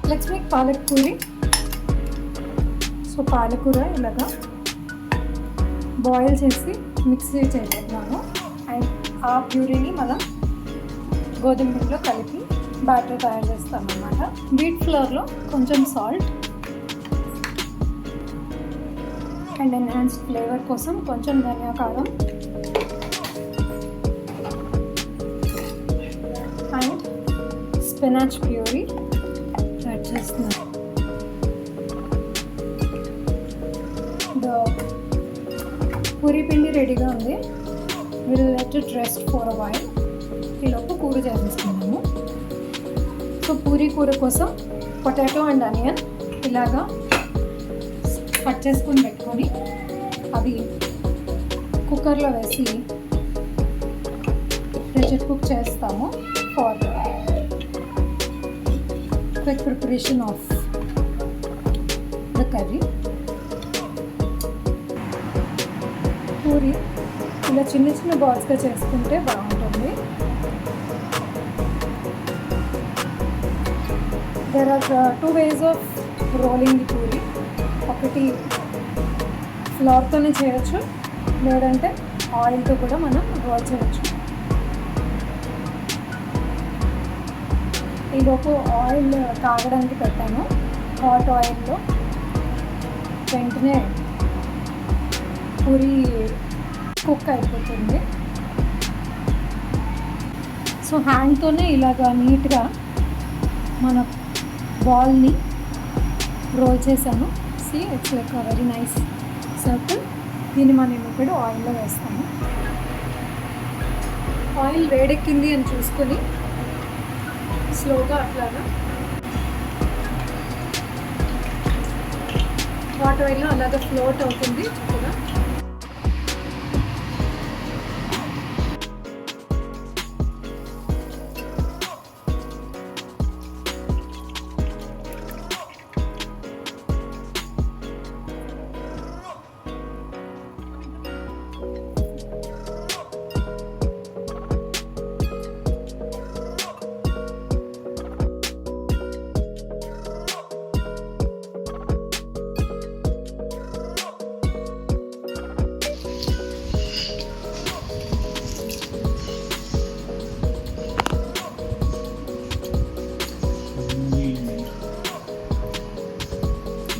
Let's make palak puri. So పాలకూర ఇలాగా boil చేసి మిక్సీ చేయబోతున్నాను. అండ్ ఆ ప్యూరీని మనం గోధుమ పిండిలో కలిపి బ్యాటర్ తయారు చేస్తాం అన్నమాట. వీట్ ఫ్లోర్లో కొంచెం సాల్ట్ అండ్ ఎన్హాన్స్డ్ ఫ్లేవర్ కోసం కొంచెం ధనియా కారం అండ్ స్పినాచ్ ప్యూరీ యాడ్ చేస్తున్నాను. పూరీ పిండి రెడీగా ఉంది. Will let it rest for a while. ఈలోపు కూర చేసేసుకున్నాము. సో పూరీ కూర కోసం పొటాటో అండ్ ఆనియన్ ఇలాగా కట్ చేసుకుని పెట్టుకొని అవి కుక్కర్లో వేసి ప్రెషర్ కుక్ చేస్తాము for quick preparation of the curry. Puri ఇలా చిన్న చిన్న బాల్స్గా చేసుకుంటే బాగుంటుంది. There are 2 ways of rolling the puri. ఒకటి ఫ్లోర్తోనే చేయొచ్చు, లేదంటే ఆయిల్తో కూడా మనం రోల్ చేయొచ్చు. ఈలోపు ఆయిల్ కాగడానికి పెట్టాను. హాట్ ఆయిల్లో వెంటనే పూరి కుక్ అయిపోతుంది. సో హ్యాండ్తోనే ఇలాగా నీట్గా మన బాల్ని రోల్ చేశాను. See it's like a very nice circle. దీన్ని మనం ఇప్పుడు ఆయిల్లో వేస్తాము. ఆయిల్ వేడెక్కింది అని చూసుకొని స్లోగా అట్లాగా హాట్ ఆయిల్లో అలాగా ఫ్లోట్ అవుతుంది చక్కగా.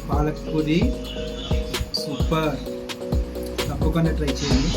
పాలక్ పూరి సూపర్, తప్పకుండా ట్రై చేయండి.